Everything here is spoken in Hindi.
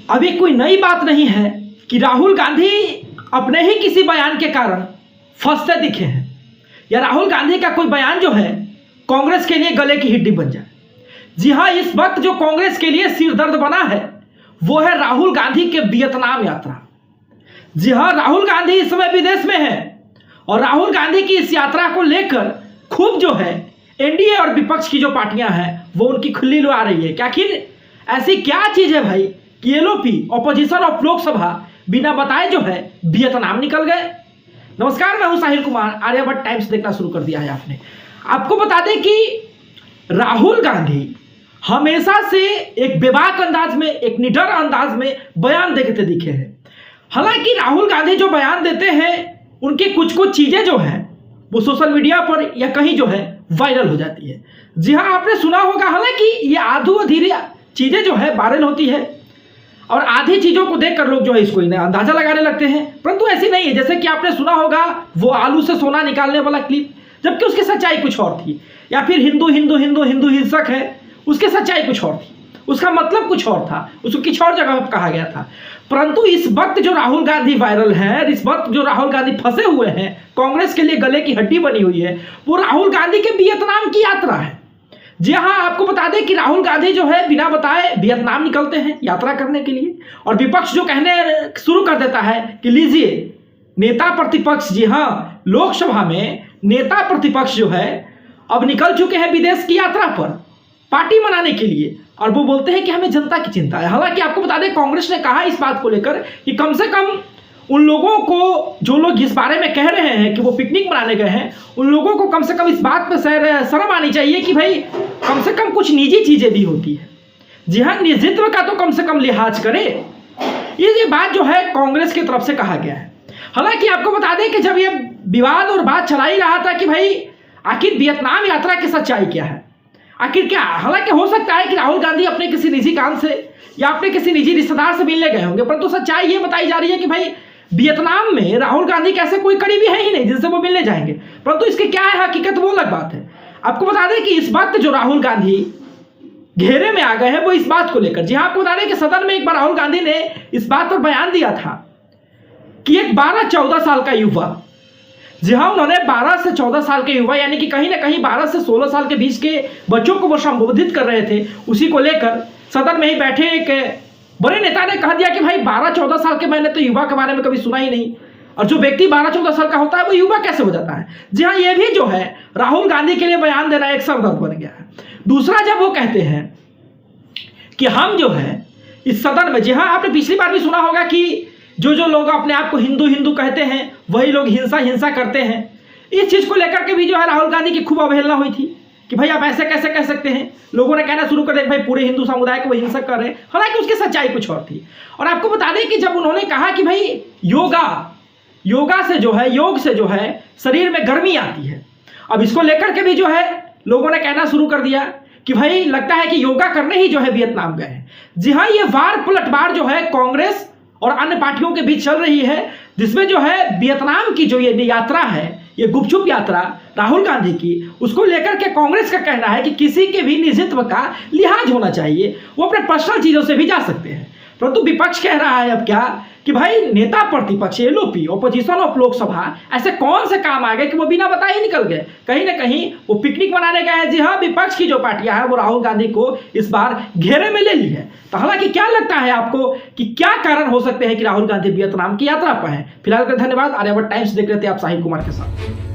अभी कोई नई बात नहीं है कि राहुल गांधी अपने ही किसी बयान के कारण फंसते दिखे हैं, या राहुल गांधी का कोई बयान जो है कांग्रेस के लिए गले की हड्डी बन जाए। जी हाँ, इस वक्त जो कांग्रेस के लिए सिरदर्द बना है वो है राहुल गांधी के वियतनाम यात्रा। जी हाँ, राहुल गांधी इस समय विदेश में है और राहुल गांधी की इस यात्रा को लेकर खूब जो है एनडीए और विपक्ष की जो पार्टियां हैं वो उनकी खुली लो आ रही है कि आखिर ऐसी क्या चीज है भाई कि एलओपी ऑपोजिशन ऑफ लोकसभा बिना बताए जो है वियतनाम निकल गए। नमस्कार, मैं हूं साहिल कुमार। आर्यभट्ट टाइम्स देखना शुरू कर दिया है आपने। आपको बता दें कि राहुल गांधी हमेशा से एक बेबाक अंदाज में, एक निडर अंदाज में बयान देते दिखे हैं। हालांकि राहुल गांधी जो बयान देते हैं उनकी कुछ कुछ चीजें जो हैं वो सोशल मीडिया पर या कहीं जो है वायरल हो जाती है। जी हाँ, आपने सुना होगा। हालांकि ये आधो अधूरी चीजें जो है वायरल होती है और आधी चीजों को देखकर लोग जो है इसको अंदाजा लगाने लगते हैं, परंतु ऐसी नहीं है। जैसे कि आपने सुना होगा वो आलू से सोना निकालने वाला क्लिप, जबकि उसकी सच्चाई कुछ और थी। या फिर हिंदू हिंदू हिंदू हिंदू हिंसक है, उसकी सच्चाई कुछ और थी, उसका मतलब कुछ और था, उसको किसी और जगह पर कहा गया था। परंतु इस वक्त जो राहुल गांधी वायरल है, इस वक्त जो राहुल गांधी फंसे हुए हैं, कांग्रेस के लिए गले की हड्डी बनी हुई है, वो राहुल गांधी के वियतनाम की यात्रा है। जी हाँ, आपको बता दें कि राहुल गांधी जो है बिना बताए वियतनाम निकलते हैं यात्रा करने के लिए, और विपक्ष जो कहने शुरू कर देता है कि लीजिए नेता प्रतिपक्ष, जी हाँ, लोकसभा में नेता प्रतिपक्ष जो है अब निकल चुके हैं विदेश की यात्रा पर पार्टी मनाने के लिए, और वो बोलते हैं कि हमें जनता की चिंता है। हालांकि आपको बता दें कांग्रेस ने कहा इस बात को लेकर कि कम से कम उन लोगों को, जो लोग इस बारे में कह रहे हैं कि वो पिकनिक मनाने गए हैं, उन लोगों को कम से कम इस बात पर शर्म आनी चाहिए कि भाई कम से कम कुछ निजी चीजें भी होती है। जी हाँ, निजित्व का तो कम से कम लिहाज करे। ये बात जो है कांग्रेस की तरफ से कहा गया है। हालांकि आपको बता दें कि जब ये विवाद और बात चला ही रहा था कि भाई आखिर वियतनाम यात्रा की सच्चाई क्या है, आखिर क्या, हालांकि हो सकता है कि राहुल गांधी अपने किसी निजी काम से या अपने किसी निजी रिश्तेदार से मिलने गए होंगे, परंतु सच्चाई ये बताई जा रही है कि भाई वियतनाम में राहुल गांधी के ऐसे कोई करीबी है ही नहीं जिनसे वो मिलने जाएंगे। परंतु इसकी क्या है हकीकत, वो अलग बात है। आपको बता दें कि इस वक्त जो राहुल गांधी घेरे में आ गए हैं वो इस बात को लेकर, जी हाँ, आपको बता दें कि सदन में एक बार राहुल गांधी ने इस बात पर बयान दिया था कि एक 12-14 साल का युवा, जी हाँ, उन्होंने 12 से 14 साल के युवा यानी कि कहीं ना कहीं 12 से 16 साल के बीच के बच्चों को वो संबोधित कर रहे थे। उसी को लेकर सदन में ही बैठे एक बड़े नेता ने कह दिया कि भाई 12-14 साल के, मैंने तो युवा के बारे में कभी सुना ही नहीं, और जो व्यक्ति 12-14 साल का होता है वो युवा कैसे हो जाता है। जी हाँ, ये भी जो है राहुल गांधी के लिए बयान देना एक सरदर्द बन गया है। दूसरा, जब वो कहते हैं कि हम जो है इस सदन में, जी हाँ, आपने पिछली बार भी सुना होगा कि जो लोग अपने आप को हिंदू हिंदू कहते हैं वही लोग हिंसा हिंसा करते हैं। इस चीज को लेकर के भी जो है राहुल गांधी की खूब अवहेलना हुई थी कि भाई आप ऐसे कैसे कह सकते हैं। लोगों ने कहना शुरू कर दिया भाई पूरे हिंदू समुदाय को वो हिंसक कर रहे हैं, हालांकि उसकी सच्चाई कुछ और थी। और आपको बता दें कि जब उन्होंने कहा कि भाई योगा से जो है, योग से जो है शरीर में गर्मी आती है, अब इसको लेकर के भी जो है लोगों ने कहना शुरू कर दिया कि भाई लगता है कि योगा करने ही जो है वियतनाम गए हैं। जी हाँ, ये वार पलटवार जो है कांग्रेस और अन्य पार्टियों के बीच चल रही है, जिसमें जो है वियतनाम की जो ये यात्रा है, ये गुपचुप यात्रा राहुल गांधी की, उसको लेकर के कांग्रेस का कहना है कि किसी के भी निजित्व का लिहाज होना चाहिए, वो अपने पर्सनल चीजों से भी जा सकते हैं। परंतु विपक्ष कह रहा है अब क्या कि भाई नेता प्रतिपक्ष एलओपी ऑपोजिशन ऑफ लोकसभा ऐसे कौन से काम आ गए कि वो बिना बताए ही निकल गए, कहीं ना कहीं वो पिकनिक मनाने गए हैं। जी हाँ, विपक्ष की जो पार्टियां हैं वो राहुल गांधी को इस बार घेरे में ले ली है। तो हालांकि क्या लगता है आपको कि क्या कारण हो सकते हैं कि राहुल गांधी वियतनाम की यात्रा पर है? फिलहाल के धन्यवाद। आर्यभट्ट टाइम्स देख रहे थे आप साहिल कुमार के साथ।